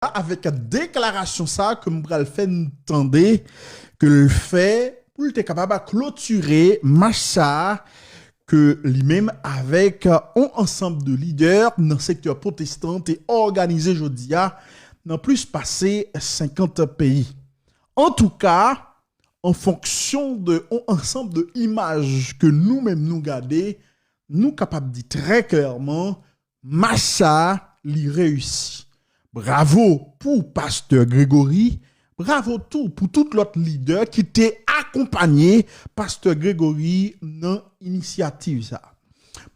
avec une déclaration ça que m'bral fait entendre que le fait pour être capable de clôturer Macha que lui-même avec un ensemble de leaders dans le secteur protestant et organisé jodia dans plus passé 50 pays. En tout cas, en fonction de un ensemble de images que nous-mêmes nous gardons, nous capables de dire très clairement Macha l'y réussit. Bravo pour Pasteur Grégory. Bravo tout pour tout l'autre leader qui t'a accompagné Pasteur Grégory dans l'initiative ça.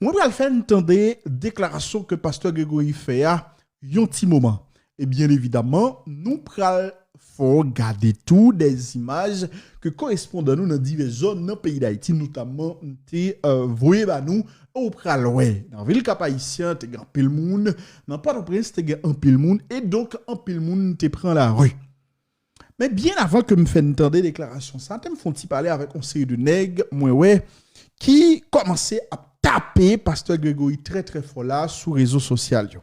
Moi je vais faire entendre déclaration que Pasteur Grégory fait à un petit moment. Et bien évidemment, nous pral faut garder tout des images que correspondent à nous dans diverses zones dans le pays d'Haïti, notamment voyez bah nous au pral ouais dans ville cap haïtien te grand pile monde dans Port-au-Prince te grand un pile monde et donc un pile monde te prend la rue. Mais bien avant que me fait entendre déclaration ça, me font parler avec une série de nègres moi ouais qui commençaient à taper Pasteur Grégory très très fort là sur réseaux sociaux.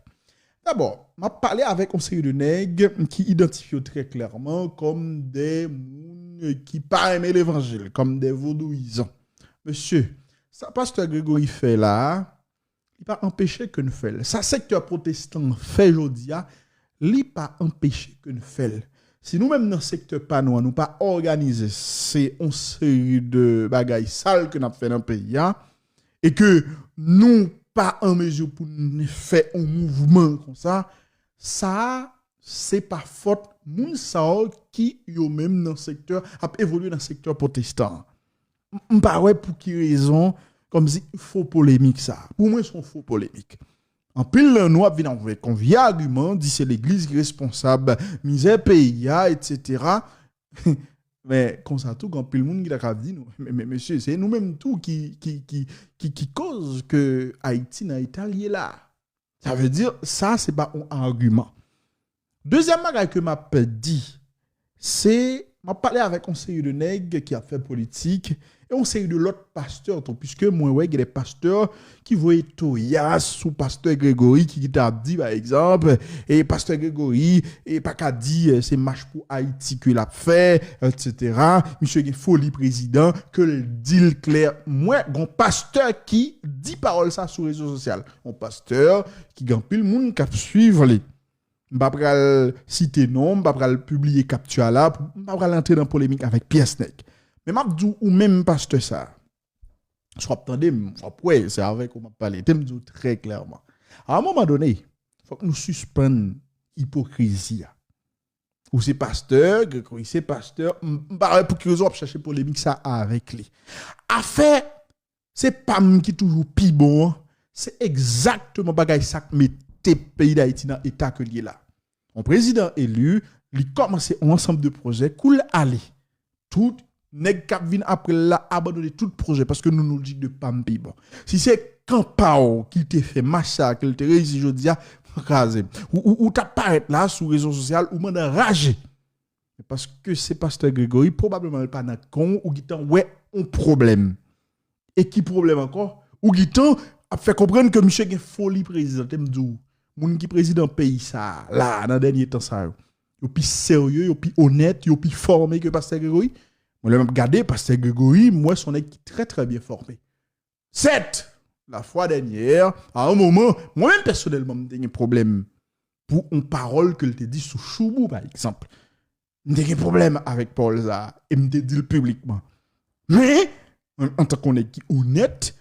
D'abord, m'a parlé avec une série de nègres qui identifient très clairement comme des gens qui pas aimer l'évangile, comme des vaudouisants. Monsieur, ça Pasteur Grégory fait là, il pas empêché que nous fait. Ça secteur protestant fait aujourd'hui, il pas empêché que nous fait. Si nous-mêmes dans le secteur panois, nous pas organiser c'est une série de bagailles sales que nous avons fait dans le pays, et que nous pas en mesure pour faire un mouvement comme ça, c'est pas faute moun sa qui yo même dans le secteur a évolué dans le secteur protestant. M'pa ouais pour qui raison comme si faux polémique ça. Pour moi c'est faux polémique. En pile le noir vient avec un vieux argument dit c'est l'église qui est responsable misère pays etc. Mais comme ça tout quand pile monde qui a dit nous mais monsieur c'est nous mêmes tout qui cause que Haïti n'a été lié là. Ça veut dire ça c'est pas un argument. Deuxième bagage que m'a dit c'est m'a parlé avec un série de nègres qui a fait politique et on série de l'autre pasteur puisque moi ouais il y a des pasteurs qui voyaient toya sous Pasteur Grégory qui t'a dit par exemple et Pasteur Grégory et pas qu'à dire c'est marche pour Haïti que l'a fait etc. monsieur est folie président que le deal clair moi un pasteur qui dit parole ça sur les réseaux sociaux un pasteur qui gagne pile monde qui suivre les m'pa pral citer nom m'pa pral publier capture là m'pa pral entrer dans polémique avec Pierre Snake. Mais m'a dit ou même pasteur ça. Soit attendez, après c'est avec on m'a parlé, t'aime dit très clairement. À un moment donné, faut que nous suspendre hypocrisie. Ou c'est pasteur, Grégory c'est pasteur, m'pa pour que vous chercher polémique ça avec lui. Affaire c'est pas qui toujours pi bon, c'est exactement bagay ça que mettez pays d'Haïti dans état que lié là. Un président élu, il commence un ensemble de projets cool aller. Tout nèg k'ap vinn après là abandonner tout projet parce que nous dit de pampi bon. Si c'est Campao qui te fait massacre, qui te réussi jodi a raser ou t'apparaître là sur réseaux sociaux ou m'en rager. Parce que c'est Pasteur Grégory probablement pas dans con ou qui t'en ouais un problème. Et qui problème encore ou qui t'en a fait comprendre que monsieur gen folie président m'dou moun qui président pays ça là dans dernier temps ça yo plus sérieux yo plus honnête yo plus formé que Pasteur Grégory. Moi, je vais regarder Pasteur Grégory, moi, son équipe très très bien formé. 7, la fois dernière, à un moment, moi-même personnellement, j'ai un problème pour une parole que je te dis sous Choubou, par exemple. J'ai un problème avec Paul Zah, et je te dis publiquement. Mais, en tant qu'on est honnête,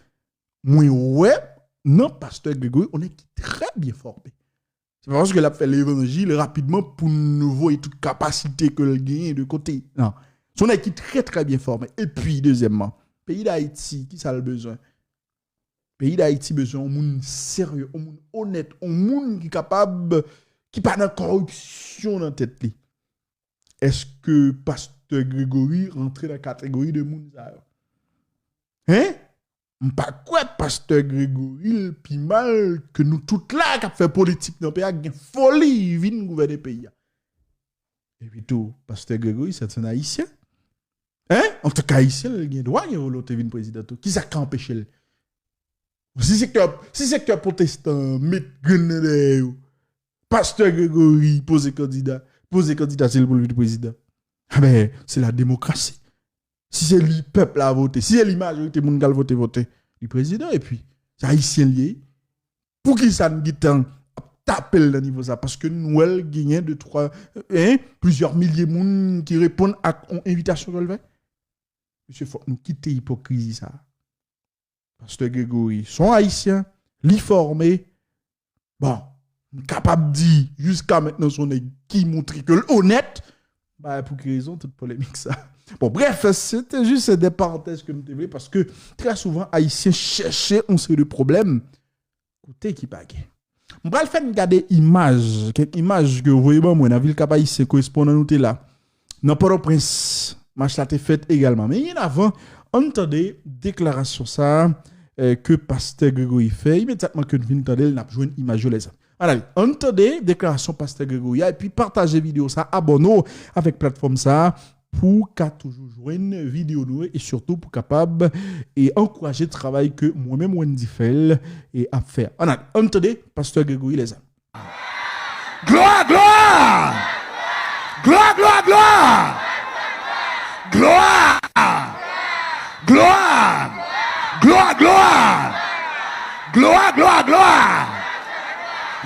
moi, ouais, non, Pasteur Grégory, on est très bien formé. C'est parce que a fait l'évangile rapidement pour nous voir toute capacité que le gagne de côté. Non. Son équipe très très bien formée. Et puis, deuxièmement, pays d'Haïti, qui ça a le besoin? Pays d'Haïti besoin d'un monde sérieux, un monde honnête, un monde qui est capable, qui n'a pas de corruption dans la tête. Est-ce que Pasteur Grégory rentre dans la catégorie de monde? Hein? Pas quoi Pasteur Grégory, puis mal que nous toutes là qui fait politique dans le pays, qui folie, vient gouverner le pays. Et puis tout, Pasteur Grégory, c'est un haïtien. Hein? En tout cas, haïtien, il a droit de volonté de président. Qui ça empêche? Si c'est que protestant, met grenade, Pasteur Grégory pose candidat pour le président. Ah ben, c'est la démocratie. Si c'est le peuple à voter, si c'est la majorité moun gal voter le président et puis c'est haïtien lié. Pour qui ça nous dit t'appelle le niveau ça parce que nous elle gagne de plusieurs milliers de monde qui répondent à une invitation de lever. Monsieur faut nous quitter l'hypocrisie ça. Pasteur Grégory sont haïtiens, li formé. Bon, capable de dire jusqu'à maintenant son qui montre que honnête. Bah pour quelle raison toute polémique ça. Bon bref, c'était juste des parenthèses que nous devons parce que très souvent haïtiens cherchaient on sait le problème côté qui bague. On va le faire regarder image, quelques images que vous voyez moi dans ville Cap Haïtien correspondant nous là. Dans Port-au-Prince, match là été fait également. Mais il avant entendez déclaration ça que pasteur Grégory fait immédiatement que nous venons entendre il n'a joué une image les amis. Allez, entendez déclaration pasteur Grégory et puis partagez vidéo ça, abonnez-vous avec plateforme ça pour qu'à toujours jouer une vidéo nous et surtout pour capable et encourager le travail que moi-même Wendy fait et à faire. Entendez pasteur Grégory les amis. Gloire, gloire! Gloire, gloire, gloire! Gloire! Gloire! Gloire, gloire! Gloire, gloire, gloire!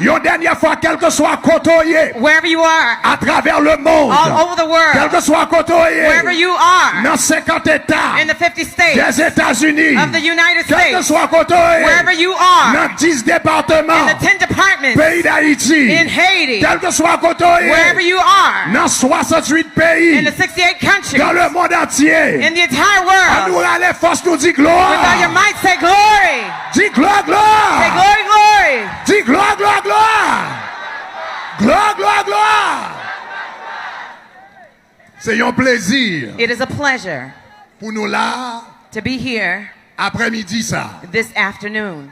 Une dernière fois, quel que soit côtoyé, wherever you are, à travers le monde, all over the world, quel que soit côtoyé, wherever you are, dans 50 États, in the 50 states des États-Unis, of the United quel que States, soit côtoyé, wherever you are, dans 10 départements, in the 10 departments, pays d'Haïti, in Haiti, quel que soit côtoyé, wherever you are, dans 68 pays, in the 68 countries, dans le monde entier, in the entire à nous world, aller force nous dit with all gloire, your might, say glory, dis gloire, say gloire, glory, glory, dis gloire, gloire, gloire. Gloire, gloire, gloire. C'est un plaisir it is a pleasure pour nous là, to be here après-midi ça, this afternoon,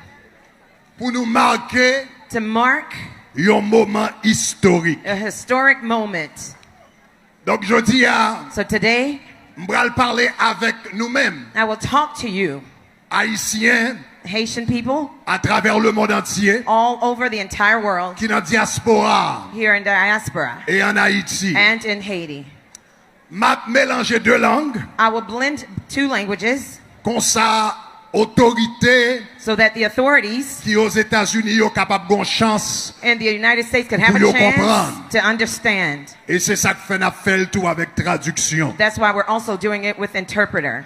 pour nous marquer to mark un moment historique. a historic moment. Donc je dis à, So today, on va parler avec nous-mêmes, I will talk to you, Haïtiens, Haitian people, à travers le monde entier, all over the entire world, qui dans diaspora here in diaspora et en Haïti. and in Haiti. M'a mélangé deux langues, I will blend two languages comme ça, autorité so that the authorities qui aux États-Unis sont capables de chance. in the United States could have Pour a yo chance comprendre. to understand. Et c'est ça que fait le tout avec traduction. That's why we're also doing it with interpreter.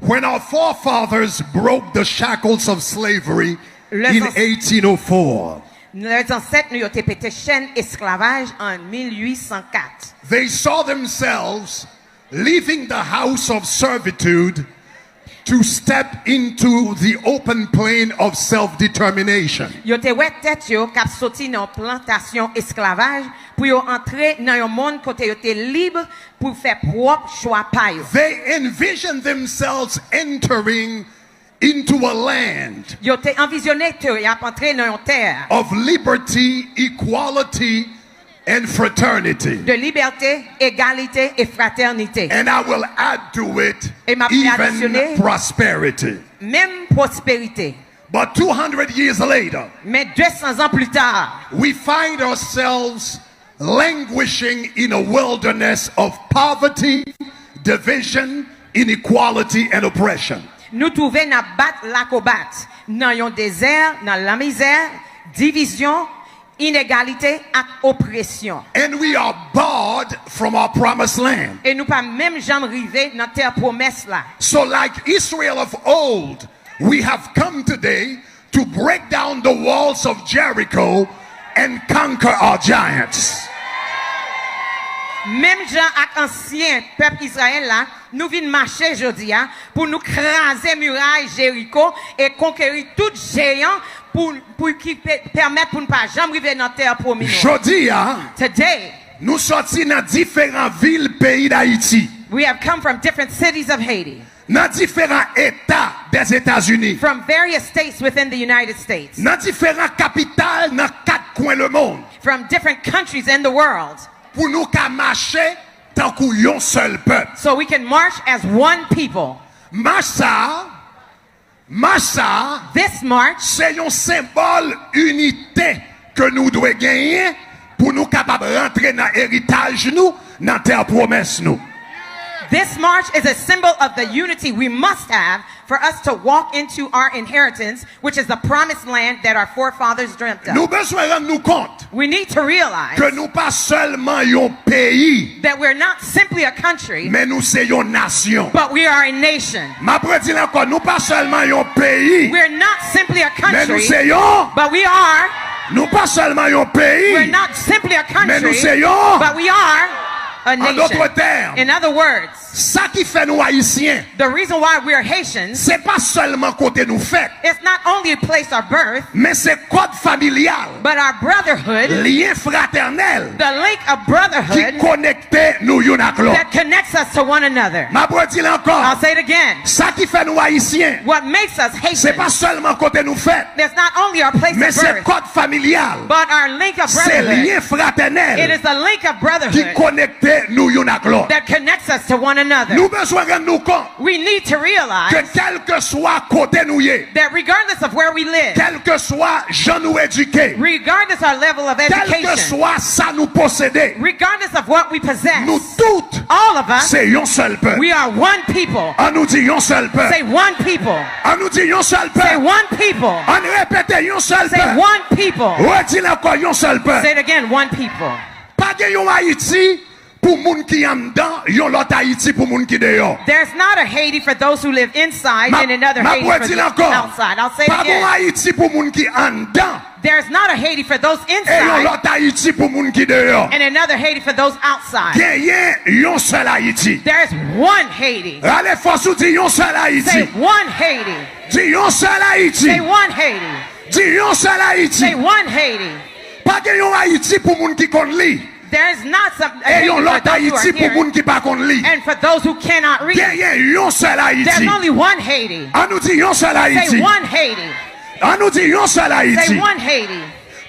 When our forefathers broke the shackles of slavery Les in 1804, Leurs ancêtres nous ont été pété chaîne esclavage en 1804. they saw themselves leaving the house of servitude to step into the open plain of self-determination. Yo te wè tèt yo k'ap soti nan plantation esclavage pour yo entrer dans un monde côté yo te libre pour faire propre choix pa yo. They envisioned themselves entering into a land Yo te envisionné que y a entré dans une terre of liberty, equality, and fraternity. de liberté, égalité et fraternité. And I will add to it Et m'a even additionné prosperity. même prospérité. But 200 years later, Mais 200 ans plus tard, we find ourselves languishing in a wilderness of poverty, division, inequality, and oppression. nous trouvons na battre la combattre dans un désert, dans la misère, division, inégalité et oppression. And we are barred from our promised land. Et nous pas même jamais arrivé dans terre promesse là. So like Israel of old, we have come today to break down the walls of Jericho and conquer our giants. Même gens ak ancien peuple Israël là, nous venons marcher aujourd'hui pour nous craser muraille Jéricho et conquérir tout géant pour qui permettre pour ne pas jamais arriver dans terre promise. Jodi a, Today, nous sortis dans différentes villes pays d'Haïti, we have come from different cities of Haiti, dans différents États des États-Unis, from various states within the United States, dans différentes capitales dans 4 coins le monde, from different countries in the world, pour nous qu'à marcher tant qu'on seul peuple. so we can march as one people. Marche ça, This march c'est un symbole unité que nous devons gagner pour nous capables de rentrer dans l'héritage nous, dans terre promesse nous. This march is a symbol of the unity we must have for us to walk into our inheritance, which is the promised land that our forefathers dreamt Nous of. besoin rendre nous compte We need to realize que nous pas seulement un pays, that we're not simply a country, mais nous c'est une nation. but we are a nation. Ma prédit encore, nous pas seulement un pays, We're not simply a mais nous country, c'est un, but we are. nous pas seulement un We're pays, not simply a mais nous country, c'est un. but we are a En d'autres nation. termes, In other words, ça qui fait nous haïtiens, the reason why we're Haitians, c'est pas seulement côté nous fait, it's not only a place of birth, mais c'est code familial, but our brotherhood, lien fraternel the link of qui brotherhood connecte nous une à l'autre. that connects us to one another. Ma prédit encore, I'll say it again. ça qui fait nous haïtiens, What makes us c'est pas Haitians, seulement côté nous fait, it's not only our place mais of c'est birth, code familial, but our link of c'est brotherhood. lien It fraternel is the link of qui brotherhood connecte nous une à l'autre. that connects us to one another. Nous besoin rendre nous compte We need to que realize quel que soit côté nous y est, that regardless of where we live, quel que soit gens nous éduqués, regardless our level of quel que education, soit ça nous posséder, regardless of what we possess, nous toutes, all of us, c'est un seul peuple. we are one people. On nous dit un seul peuple. Say one people. On nous dit un seul Say peuple. one people. On répète un seul Say peuple. one people. Redis encore un seul Say peuple. it again, one people. Pas de yon Haïti pour moun qui en dedans, yon l'autre Haïti pour moun qui dehors. There's not a Haiti for those who live inside and another Ma Haiti for redis those encore. outside. I'll say it Pas bon again. Haïti pour moun qui en dedans, There's not a Haiti for those et yon inside l'autre Haïti pour moun qui dehors. and another Haiti for those outside. Gagnez yon seul Haïti. There's one Haiti. Allez, force ou dit yon seul Say Haïti. one Haiti. Dis yon seul Haïti. Say one Haiti. Dis yon seul Haïti. Say one Haiti. Pas de yon Haïti pour moun qui kon li. There's not some a Et Haiti yon for l'autre those who Haïti are pour here moun qui pas kon li. and for those who cannot read. Gagnez yon seul There's Haïti. only one Haiti. On nous dit yon seul Say Haïti. one Haiti. On nous dit yon seul Say Haïti. one Haiti.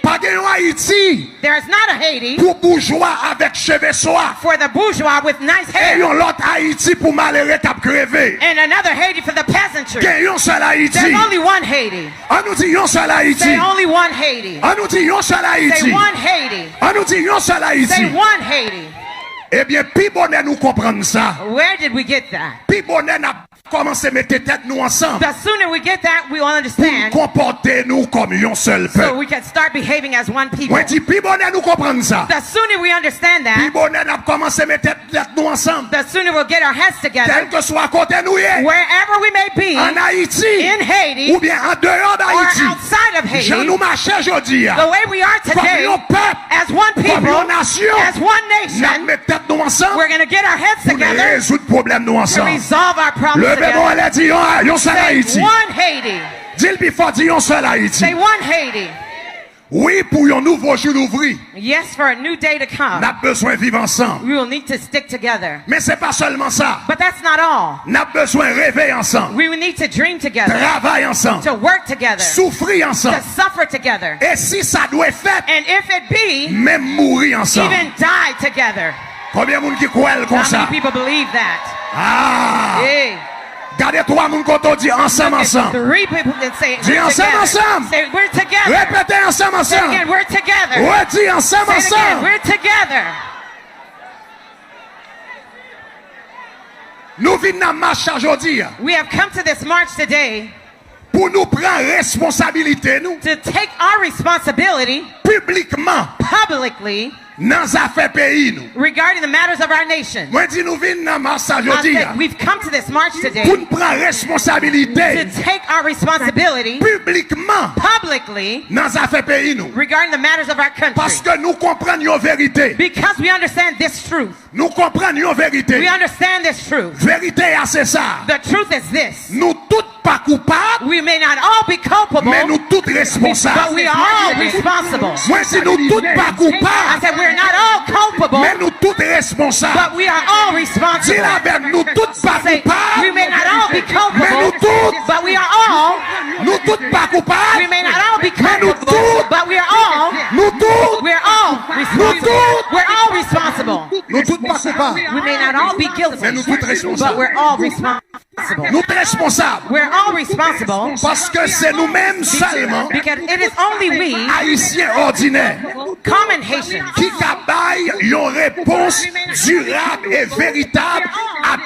Pas de yon Haïti There's not a Haiti pour bourgeois avec cheveux soie. for the bourgeois with nice Et hair yon l'autre Haïti pour malheureux cap crevé. and another Haiti for the peasantry. Gagnez yon seul Haïti. There's only one Haiti. On nous dit yon seul Haïti. Say only one Haiti. On nous dit yon seul Say Haïti. one Haiti. On nous dit yon seul Say Haïti. one Haiti. Eh bien, pi bonnet nous comprendre ça. Where did we get that? Pi bonnet n'a commencé à mettre tête nous ensemble. The sooner we get that, we will Pour understand, comporter nous comme un seul so peuple. we can start behaving as one people. Moi, dis pi bonnet nous comprendre ça. The sooner we understand Pi that, bonnet n'a commencé à mettre tête nous ensemble. the sooner we'll get our heads Quel together, que soit côté nous y est. wherever we may be, En Haïti. in Haiti Ou bien en dehors or d'Haïti. outside of Je Haiti, nous marche aujourd'hui. the way we are Comme today, un peuple. as one Comme people, une nation. as one Nous nation, mettons tête nous ensemble. we're going to get our heads Pour together résoudre le problème nous to ensemble. resolve our problems Le bémon, together. elle a dit, yon seul Say Haïti. one Haiti. Dis le plus fort, dis yon seul Haïti. Say one Haiti. Oui, pour un nouveau jour d'ouvrir, Yes, for a new day to on come, a besoin de vivre ensemble. we will need to stick together. Mais c'est pas seulement ça. But that's not all. On a besoin de rêver ensemble. We will need to dream together, Travailler ensemble. to work together, Souffrir to ensemble. suffer together, Et si ça doit être fait, and if it be, même mourir ensemble. even die together. Combien de monde qui croient comme How ça? many people believe that? Ah! Hey, Gardez trois monde quand on dit ensemble, look at ensemble. 3 people that say Dis we're ensemble, together. ensemble. Say we're together. Répétez ensemble, Say it ensemble. again, we're together. Redis ensemble, Say it again, ensemble. we're together. Nous venons à marche aujourd'hui We have come to this march today pour nous prendre responsabilité, nous, to take our responsibility publiquement, publicly dans les affaires pays, nous. regarding the matters of our nation. Moi, dis nous venons à marche I aujourd'hui said, we've come to this march today pour nous prendre responsabilité to take our responsibility publiquement publicly dans les affaires pays, nous. regarding the matters of our Parce country. que nous comprenons une vérité. Because we understand this truth. Nous comprenons une We vérité. understand this truth. Vérité, c'est ça. The truth is this. Nous tous pas coupables, We may not all be culpable, mais nous tous but responsables. we are all responsible. Moi, si nous tous pas I coupables, said we're not all culpable, mais nous tous responsables. but we are all Dis responsible. la avec nous tous pas Say, we coupables, may not all be mais nous culpable, tous, but we are all. nous tous pas We coupables, may not all be mais nous culpable, tous, but we are all. nous tous, We're all responsible. tous. We're all responsible. nous tous pas coupables, pas. We may not all be guilty, Mais nous tous but responsables. we're all responsible. Nous responsables. We're all responsible Parce que c'est nous-mêmes seulement, because it is only we, Haïtiens ordinaires, common Haitians, qui cabaye une réponse durable et véritable à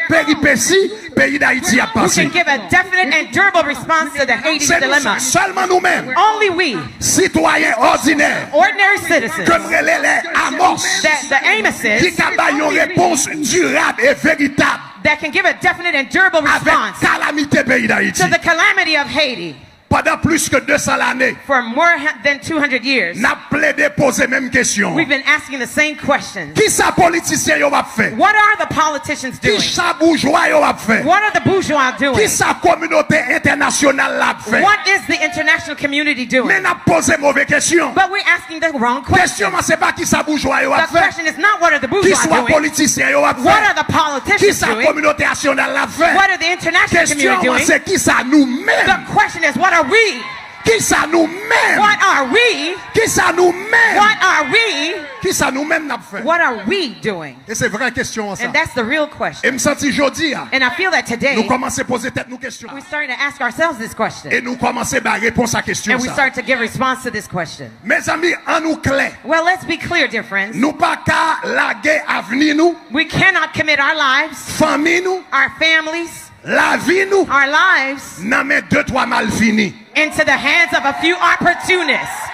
péripéties pays d'Haïti a who passé. can give a definite and durable response to the Haiti C'est dilemma. seulement nous-mêmes, Only we, citoyens ordinaires, ordinary citizens, comme les Amos, the qui Amoses, cabaye une réponse durable et véritable that can give a definite and durable avec response calamité pays d'Haïti. to the calamity of Haiti. Pendant plus que 200 années, For more than 200 years, n'a plaidé poser même question. we've been asking the same questions. Qui ça politicien yo va fait? What are the politicians Qui doing? ça bourgeois yo va fait? What are the bourgeois Qui doing? ça communauté internationale l'a fait? What is the international community Mais doing? n'a posé mauvaise question. But we're asking the wrong Question question. c'est pas qui ça bourgeois yo va The fait? question is not what are the Qui bourgeois soit doing? politicien yo va What are fait? the Qui politicians ça doing? communauté nationale l'a fait? What are the international Question community doing? c'est qui ça nous-mêmes? The question is, what are we? Qui ça nous-mêmes? What are we? Qui ça nous-mêmes? What are we? Qui ça nous-mêmes n'a fait? What are we doing? Et c'est vraie question ça. And that's the real Et question. me senti jodi a, And I feel that nous today, commençons à poser tête nous questions. we're starting to ask ourselves this question. Et nous commençons à réponse à question And we ça. start to give response to this question. Mes amis, en nous clair, Well, let's be clear, dear friends. nous pas qu'à laguer avenir nous, We cannot commit our lives, famille nous, our families, la vie nous, our lives nan mais 2-3 mal fini. into the hands of a few opportunists.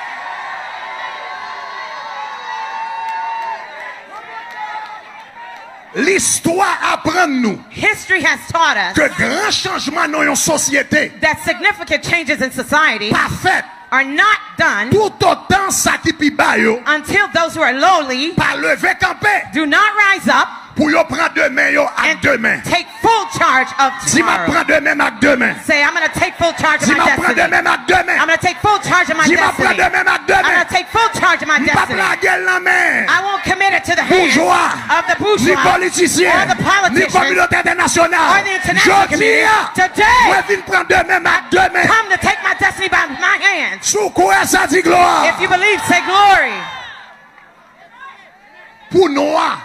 L'histoire apprend nous History has taught us que grand changement dans une société that significant changes in society pas fait are not done tout autant ça qui pi ba yo until those who are lowly pas lever camper do not rise up pour yo prendre demain yo avec deux mains. take full charge of Si m'a tomorrow. prend demain avec deux mains. Say, I'm going to take full charge of Si my m'a prend destiny. demain avec deux mains. I'm going to take full charge of my Si m'a prend destiny. demain avec deux I'm going mains. to take full charge of my M'pas destiny. plaguer la main. I won't commit it to the hands Bourgeois, of the ni bourgeois politicien, or the ni politicians communauté internationale. or the international Je dis, community. Today, moi viens prendre deux mains avec deux mains. come to take my destiny by my hands. Sous quoi ça dit gloire? If you believe, say glory. Pour noir,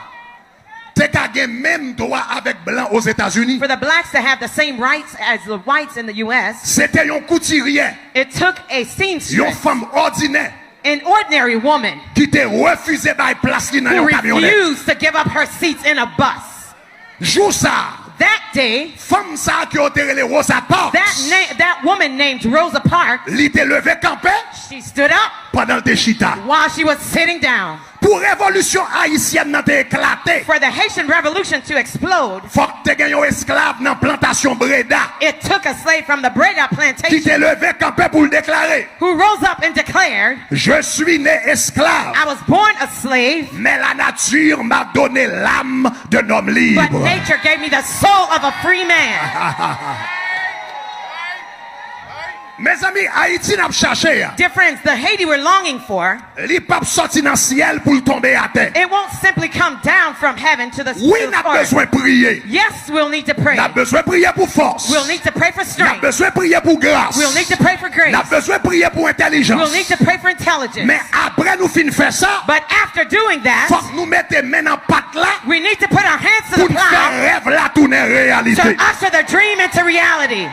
t'es qu'à gagner même droit avec blanc aux États-Unis. For the blacks to have the same rights as the whites in the U.S., C'était une couturière, it took a une seamstress, femme ordinaire an ordinary woman, qui t'a refusé de place dans who une camionnette. refused to give up her seats in a bus. Jour ça, That day, femme ça qui a été les Rosa Parks, that woman named Rosa Parks, li te levé campé she stood up pendant le chita. while she was sitting down. Pour révolution haïtienne nan te éclaté, For the Haitian Revolution to explode, faut que te gagné un esclave dans plantation Breda it took a slave from the Breda qui plantation te levé campé pour le déclarer. who rose up and declared, Je suis né esclave, I was born a slave, mais la nature m'a donné l'âme d'un homme but libre. nature gave me the soul of a free man. Mes amis, Haïti n'a pas cherché. Dear friends, the Haiti we're longing for, Li pas sorti dans le ciel pour le tomber à terre. it won't simply come down from heaven to the Oui, to the n'a earth. besoin de prier. Yes, we'll need to pray. N'a besoin de prier pour force. We'll need to pray for N'a strength. besoin de prier pour grâce. We'll need to pray for grace. N'a besoin de prier pour We'll intelligence. need to pray for intelligence. Mais après nous fin faire ça, But after doing faut that, que nous mettions main en patte là we need to put our hands to pour the nous faire plow rêve là tourner to réalité. usher the dream into reality.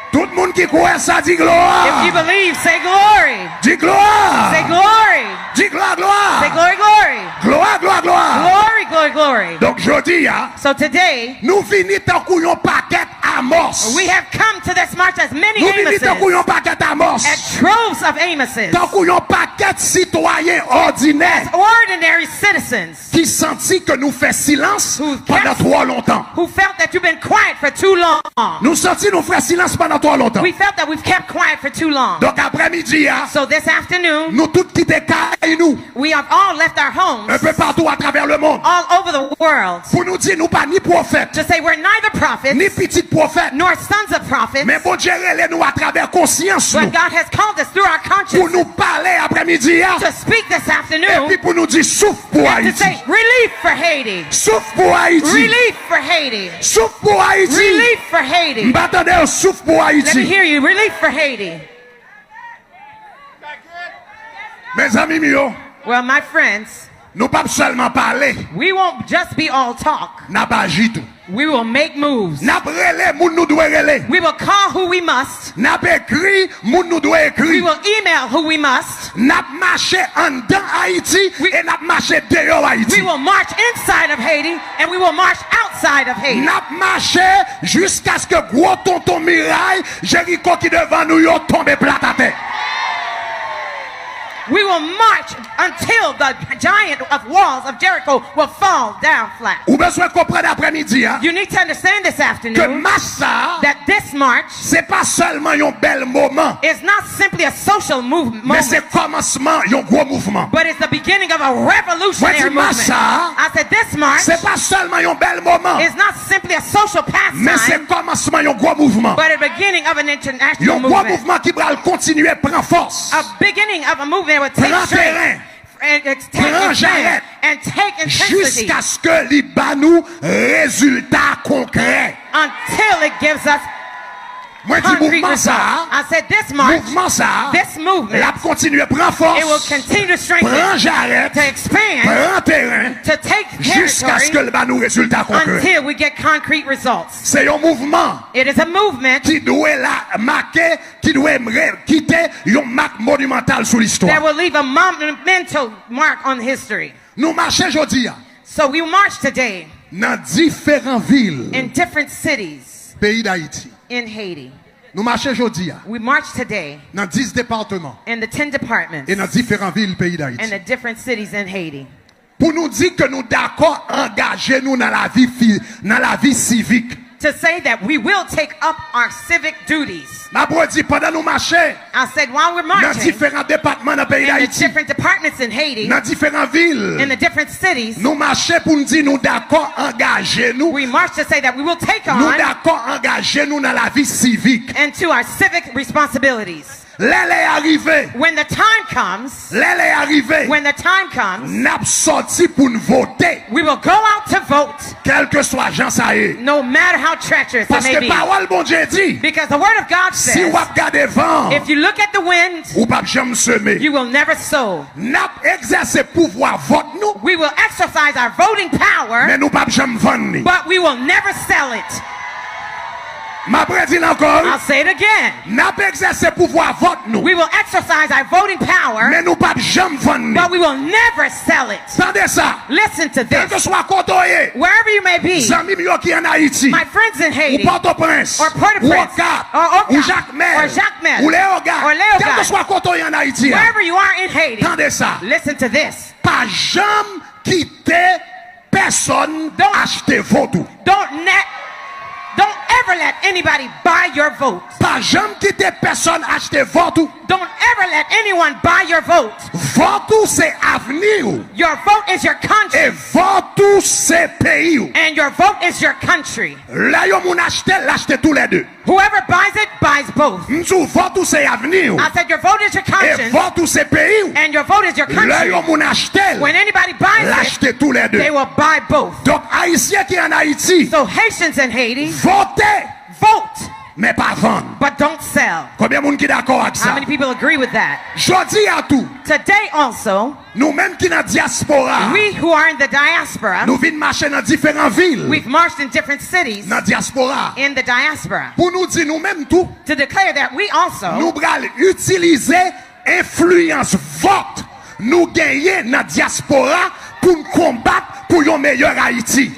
Tout le monde qui croit ça dit If you gloire. believe, say glory. Dis gloire. Say glory. Dis gloire, Say gloire. glory, glory. Gloire, gloire, gloire. Glory, glory, glory. Donc je dis, hein, So today, nous finissons tant qu'on paquet Amos. we have come to this march as many Nous finissons tant Amoses, qu'on paquet Amos. as troves of Amoses, Tant qu'on paquet citoyens ordinaires ordinary citizens qui sentit que nous fait silence Who pendant kept- trop longtemps. who felt that you've been quiet for too long. Nous sentis nous faire silence pendant trop longtemps. We felt that we've kept quiet for too long. Donc après-midi, hein, So this afternoon, nous tous quittés caille nous we have all left our homes un peu partout à travers le monde all over the world pour nous dire nous pas ni prophètes to say we're neither prophets ni petites prophètes, nor sons of prophets, mais bon Dieu relève nous à travers conscience but nous, God has called us through our pour conscience nous parler après-midi hein, to speak this et afternoon puis pour nous dire souffle pour and to Haïti, say relief for Haiti, souffle pour Haïti, relief for Haiti, souffle pour Haïti. relief for Haiti. M'attendez un souffle pour Let me Haïti. hear you, relief for Haiti. Mes amis mieux, Well, my friends, Nous pas seulement parler. We won't just be all talk. N'a pas agi tout. We will make moves. N'a brûlé, moun nous doit relé. We will call who we must. N'a écrit, moun nous doit We écrit. will email who we must. N'a marché en dedans Haïti et n'a marché dehors Haïti. We will march inside of Haiti and we will march outside of Haiti. N'a marché jusqu'à ce que gros tonton Mirail, Jéricho qui devant nous yo tombe plat à terre. We will march until the giant of walls of Jericho will fall down flat. Ou besoin comprendre après-midi hein, You need to understand this que afternoon massa that this march c'est pas seulement un bel moment, is not simply a social mais movement, c'est commencement un gros mouvement. but it's the beginning of a Moi revolutionary dis movement. massa, I said this march c'est pas seulement un bel moment, is not simply a social mais c'est pastime, commencement un gros mouvement. but a beginning of an international Un gros movement. mouvement qui va continuer prendre force. A beginning of a movement will take Prends strength terrain. and take Prends strength jarret. and take intensity Jusqu'à ce que li ba nous résultat concret. until it gives us Moi dis concrete mouvement results. ça, I said this march, mouvement ça, this movement, la continuer prend force. it will continue to strengthen, Prends jarret, to expand, prends terrain, to take jusqu'à ce que territory le ba nous résultat concret. until we get concrete results. C'est un mouvement It is a movement qui doit la marquer, qui doit quitter une marque monumentale sur that l'histoire. will leave a monumental mark on history. Nous marchons aujourd'hui So we march today dans différentes villes, in different cities pays d'Haïti. in Haiti. Nous marchons aujourd'hui We march today dans 10 départements in the 10 departments et dans différentes villes pays and d'Haïti. the different cities in Haiti. Pour nous dire que nous d'accord engager nous dans la vie civique. To say that we will take up our civic duties. Ma dit pendant nous marcher I said while we're dans marching différents départements dans le pays in the d'Haïti, different departments in Haiti, dans différentes villes, in the different cities, nous marcher pour nous dire nous d'accord engager nous, we march to say that we will take nous on d'accord engager nous dans la vie civique. into our civic responsibilities. L'elle est arrivée, When the time comes, l'elle est arrivée, when the time comes, n'a sorti pour nous voter, we will go out to vote, quel que soit gens ça est. no matter how treacherous it Parce may que be. parole bon Dieu dit, Because the word of God si says, vous regardez vent, if you look at the wind, ou pas jamais semer, you will never sow. n'a exercé pouvoir vote nous, We will exercise our voting power, mais nous pas jamais vendre. but we will never sell it. Ma prédit encore, I'll say it again. n'a exercé pouvoir vote nous, We will exercise our voting power, mais nous pas jamais vendre. but we will never sell it. Attendez ça, Listen to quel que this. soit côté, Wherever you may be, amis yo qui en Haïti, my friends in ou Haiti, Port-au-Prince, or Port-au-Prince, ou Oka, or Oka, ou Jacmel, or Jacmel, ou Léogard, or Léogard, quel que soit côté en Haïti, wherever you are in Haiti, attendez ça, listen to this. pas jamais quitter personne acheter vote. Don't ever let anybody buy your vote. Pas jamais quitter personne acheter vote. Don't ever let anyone buy your vote. Vote c'est avenir. Your vote is your Et country. vote c'est pays. And your vote is your country. Là yo moun acheter l'acheter tous les deux. Whoever buys it, buys both. M'sou vote c'est avenir. I said your vote is your Et conscience. vote c'est pays. And your vote is your Là country. yo moun acheter When anybody buys it, l'acheter tous les deux. they will buy both. Donc haïtien qui en Haïti, So Haitians in Haiti, votez vote, mais pas vendre. but don't sell. Combien moun qui d'accord avec How ça? many people agree with that? Jodi à tout. Today also, Nous même qui dans diaspora, we who are in the diaspora, nous venons marcher dans différentes villes. we've marched in different cities Dans diaspora. in the diaspora Pour nous dire nous-mêmes tout, to declare that we also nous allons utiliser influence vote nous gagner dans diaspora pour nous combattre pour un meilleur Haïti.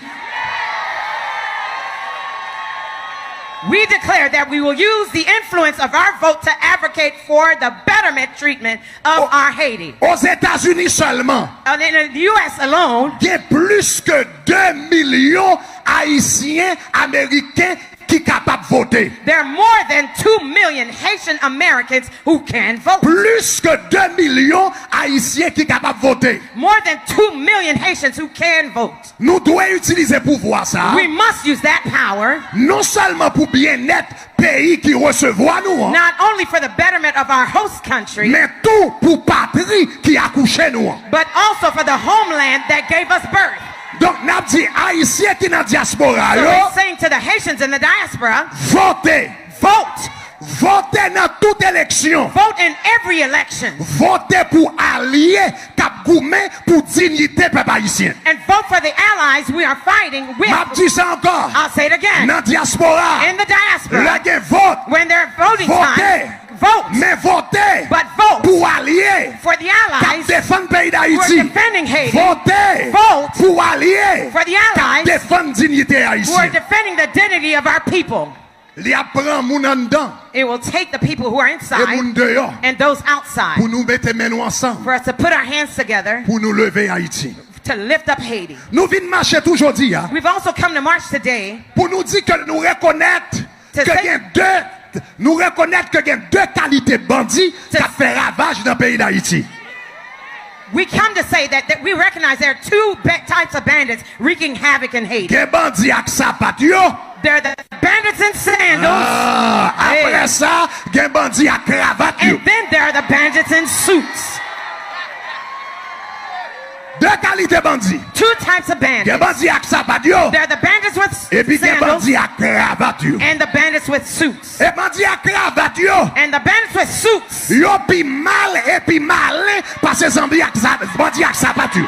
We declare that we will use the influence of our vote to advocate for the betterment treatment of our Haiti. Aux États-Unis seulement, And in the U.S. alone, il y a plus que 2 millions Haïtiens Américains qui sont capables de voter. there are more than 2 million Haitian Americans who can vote. Plus que 2 millions Haïtiens qui sont capables de voter. More than 2 million Haitians who can vote. Nous devons utiliser pouvoir ça. We must use that power Non seulement pour bien-être pays qui recevoir nous, hein, not only for the betterment of our host country, mais tout pour patrie qui accouche nous. but also for the homeland that gave us birth. Donc, n'a dit Haïtiens qui dans diaspora, So yo, we're saying to the Haitians in the diaspora, votez, vote, Votez dans toute élection. Vote in every election. Votez pour allier cap gourmet pour dignité peuple haïtien. And vote for the allies we are fighting with. M'a dit ça encore. I'll say it again. Dans diaspora. In the diaspora. Là gen vote. When they're voting Votez. time, vote. Mais votez But vote pour allier for the cap allies défendre pays who are d'Haïti. defending Haiti. Votez Vote pour allier for the cap allies défendre dignité who are haïtienne. defending the dignity of our people. Li apprend moun an dan It will take the people who are et inside moun dehors and those outside pour nous mettre main nous ensemble for us to put our hands together pour nous lever Haïti. to lift up Haiti. Nous venons marcher aujourd'hui hein, We've also come to march today pour nous dire que nous reconnaître To que say- il y a deux qualités bandits qui To- ont fait ravage dans le pays d'Haïti. We come to say that we recognize there are two types of bandits wreaking havoc in Haiti. Gen bandits ak sapat yo. They're the bandits in sandals, Après Hey. ça, gen bandits ak cravate yo. and then there are the bandits in suits. Deux qualités bandits. Two types of Gen bandits. bandits ak sapat yo. They're the bandits Et puis with gen sandals bandits ak cravate yo. and the bandits with suits. Et bandits ak cravate yo. And the bandits with suits, Yo pi mal et pi malin parce que bandits ak sapat yo.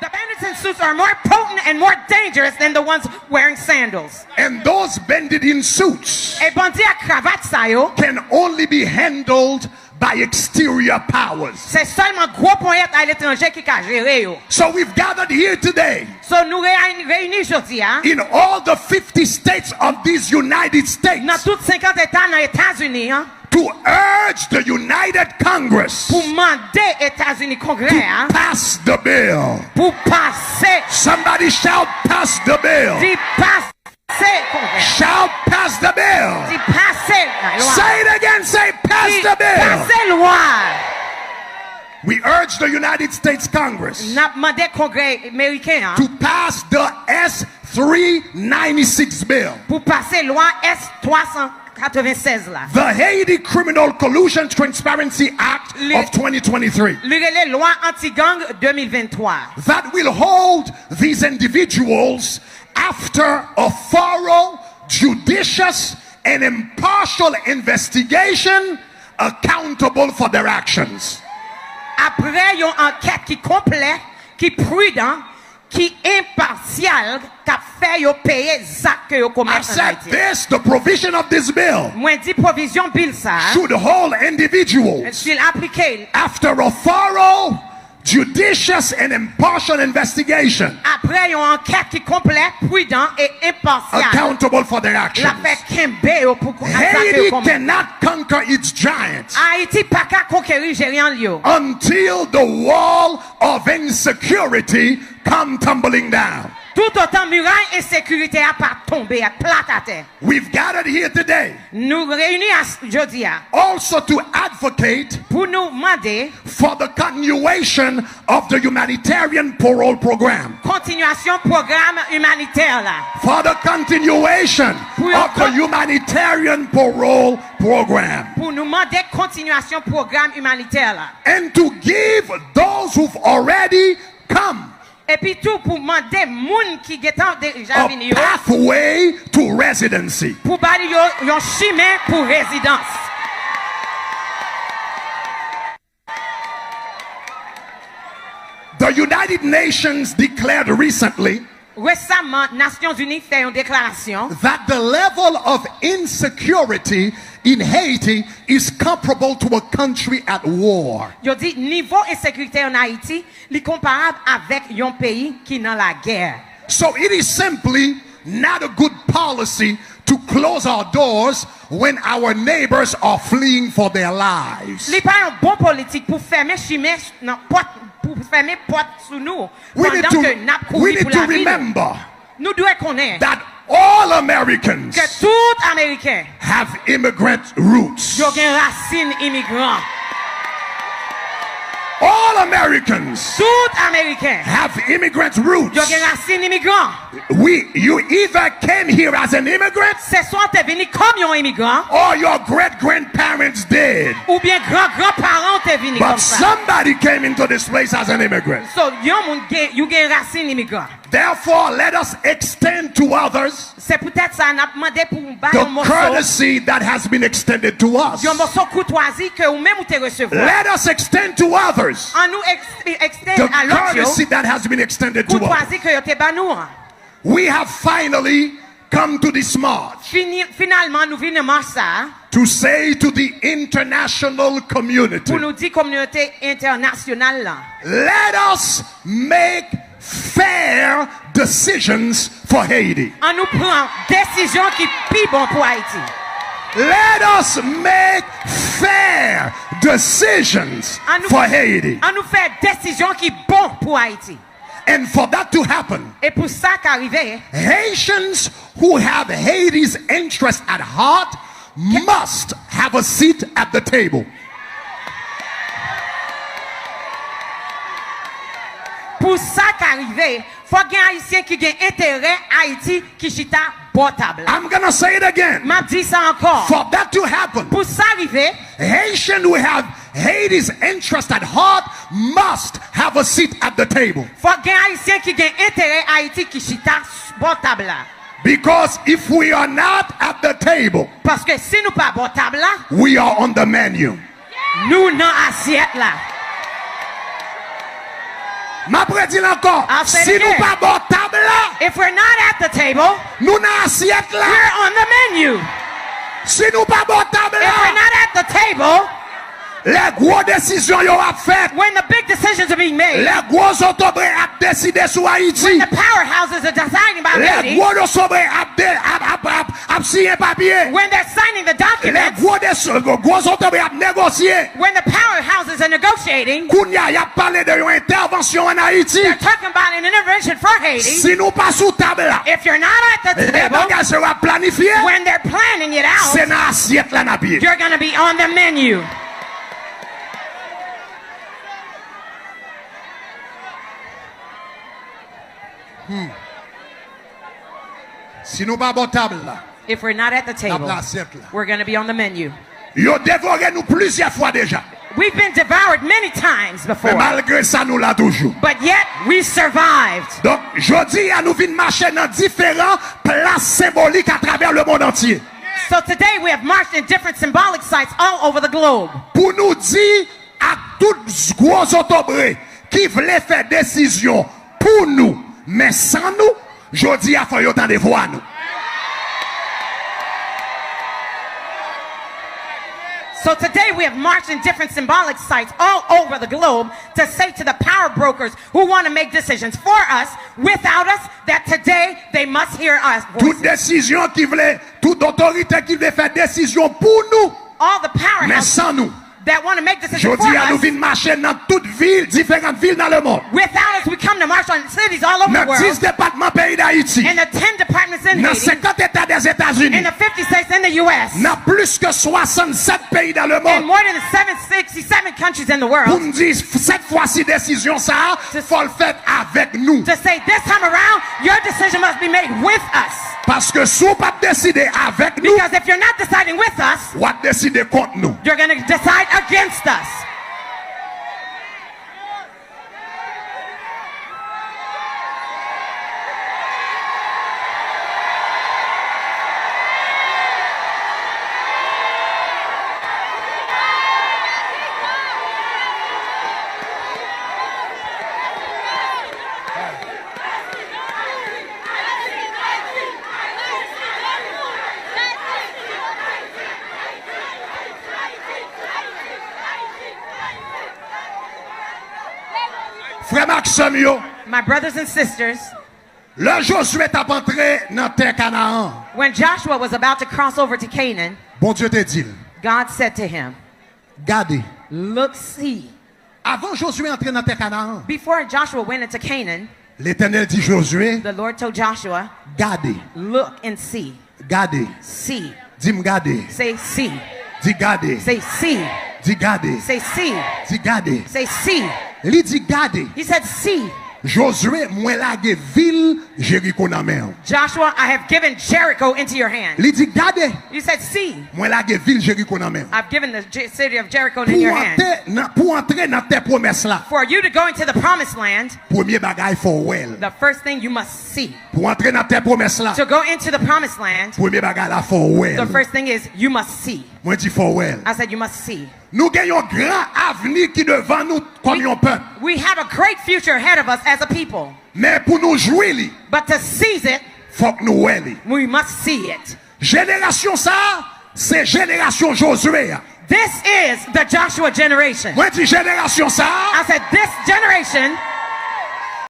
the bandits in suits are more potent and more dangerous than the ones wearing sandals. And those bandits in suits Et bandit à cravate ça yo, can only be handled by exterior powers. c'est seulement gros poète à l'étranger qui a géré yo. So we've gathered here today So nous réunis aujourd'hui hein, in all the 50 states of these United States dans toutes 50 États dans les États-Unis hein, to urge the United Congress pour demander États-Unis Congrès hein, pass the bill. pour passer, Somebody shout pass the bill. d'y passer Congrès, Shout pass the bill. d'y passer la loi, Say it again, say pass d'y the bill. passer loi. We urge the United States Congress N'a demandé Congrès américain hein, to pass the S396 bill. pour passer loi S396 là. The Haiti Criminal Collusion Transparency Act of 2023 Le loi anti-gang 2023. that will hold these individuals after a thorough, judicious, and impartial investigation accountable for their actions. Après une enquête qui complète, qui prudent, qui impartial, qui fait yo payer zac que yo I commettre en said Haïti. this, the provision of this bill Moi dit provision bill ça, should hold individuals s'il appliqué after a thorough, judicious, and impartial investigation après une enquête qui complète, prudent et impartial. accountable for their actions. La fait kembe yo pour zac que Haiti yo commettre. cannot conquer its giants Haïti pas qu'à conquérir gérant yo. until the wall of insecurity come tumbling down. Tout autant muraille et sécurité a pas tombé à plat à terre. We've gathered here today Nous réunis aujourd'hui also to advocate pour nous demander for the continuation of the humanitarian parole program. continuation programme humanitaire là. For the continuation of the humanitarian parole program. Pour nous demander continuation programme humanitaire là. And to give those who've already come Et puis tout pour demander moun qui getan déjà a venu yo pathway to residency. pour bali yo yon chemin pour résidence. The United Nations declared recently Récemment, Nations Unies fait une déclaration that the level of insecurity in Haiti is comparable to a country at war. yo dit niveau insécurité en Haïti, li comparable avec un pays qui dans la guerre. So it is simply not a good policy to close our doors when our neighbors are fleeing for their lives. Li pas un bon politique pour fermer chemin dans porte pour fermer porte sous nous We need pendant que n'a to, we couru need pour to la vie. remember Nous devons connaître that all Americans que tout Américain have immigrant roots. yo gen racine immigrant. All Americans Tout Américain have immigrant roots. yo gen racine immigrant. You either came here as an immigrant C'est soit t'es venu comme un immigrant or your great-grandparents did. ou bien grand-parents t'es venu But comme ça. somebody came into this place as an immigrant. So yon moun gen you gen racine immigrant. Therefore, let us extend to others C'est peut-être ça n'a demandé pour un the morceau. courtesy that has been extended to us. Un morceau courtoisie que ou même ou te recevoir. Let us extend to others En nous the extend à l'autre courtesy that has been extended to us. courtoisie que yo te ba nous. We have finally come to this march Finalement nous venons ça to say to the international community, pour nous dire communauté internationale là. let us make fair decisions for Haiti. On nous prend décision qui plus bon pour Haïti. Let us make fair decisions for Haiti. On nous fait décision qui bon pour Haïti. And for that to happen, Et pour ça qu'arriver, Haitians who have Haiti's interest at heart must have a seat at the table. pour ça qu'arriver, faut qu'il y ait un haïtien qui a intérêt à Haïti qui chita portable. I'm gonna say it again. M'a dit ça encore. For that to happen, Pour ça arriver, Haitians who have Haiti's interest at heart must have a seat at the table. faut qu'il y ait un haïtien qui a intérêt à Haïti qui chita portable là. Because if we are not at the table, Parce que si nous pas portable là, we are on the menu. nous non assiette là. Ma prédit encore, I'll say it si nous again. pas bon table là, If we're not at the table, nous n'a assiette là. we're on the menu. Si nous pas bon table If we're là, not at the table, les grosses décisions yo a fait, when the big decisions are being made, les gros autobres a décidé sur Haïti, when the powerhouses are deciding about les Haiti, gros autobres a signé papier, when they're signing the les documents, gros autobres a négocié. when the powerhouses are negotiating, Kounya y a parlé de une intervention en Haïti. they're talking about an intervention for Haiti. Si nous pas sous table là, If you're not at the les table, bagages sera planifié, when they're planning it out, c'est dans assiette là na pied. you're going to be on the menu. Si nous pas bon table là, If we're not at the table, la assiette là. we're going to be on the menu. Yo dévoré nous plusieurs fois déjà. We've been devoured many times Mais before, malgré ça nous l'a toujours. but yet we survived. Donc, jodi à nous vinn marcher dans différents places symboliques à travers le monde entier. So today we have marched in different symbolic sites all over the globe Pour nous dire à tous gros autobrés qui voulaient faire décision pour nous, mais sans nous, jodi à faut yo tant de voix nous. So today we have marched in different symbolic sites all over the globe to say to the power brokers who want to make decisions for us, without us, that today they must hear us. Toute décision qui voulait, toute autorité qui voulait faire décision pour nous, All the mais powerhouses sans nous. that want to make decisions for Jodi à nous us, vinn marcher dans toutes villes, différentes villes dans le monde. without us, we come to march on cities all over the Dans 10 world, départements pays d'Haïti. in the 10 departments in Dans Haiti, 50 États des États-Unis. in the 50 states in the U.S., Dans plus que 67 pays dans le in monde. more than 767 countries in the Pour world, nous dire, cette fois-ci, décision, ça, faut le faire avec nous. to say this time around, your decision must be made with us. Parce que si vous pas décider avec nous, Because if you're not deciding with us, vous décider contre nous. you're going to decide against us. Frère Maxime, yo, My brothers and sisters, le Josué t'a entré dans terre Canaan. when Joshua was about to cross over to Canaan, Bon Dieu te dit, God said to him, gardez. look, see. Avant Josué entrer dans terre Canaan, Before Joshua went into Canaan, l'Éternel dit Josué, the Lord told Joshua, gardez, look and see. gardez. See. Dis-moi gardez. Say see. Dis gardez. Say see. Dis gardez. Say see. Dis gardez. Say see. Il dit gardez. He said see. Josué, moi lage ville Jéricho dans main. Joshua, I have given Jericho into your hand. Il dit gardez. You said, see, Moi lage ville Jéricho dans main. I've given the city of Jericho in your hand. Pour entrer dans tes promesses là. For you to go into the promised land, Premier bagage faut well. the first thing you must see. Pour entrer dans tes promesses là. To go into the promised land, Premier bagage là faut well. the first thing is you must see. Moi dis faut well. I said you must see. Nous gagnons grand avenir qui devant nous comme un peuple. We have a great future ahead of us as a people. Mais pour nous jouer li, But to seize it, faut que nous well li. we must see it. Génération ça, c'est génération Josué. This is the Joshua generation. Moi dis génération ça, I said this generation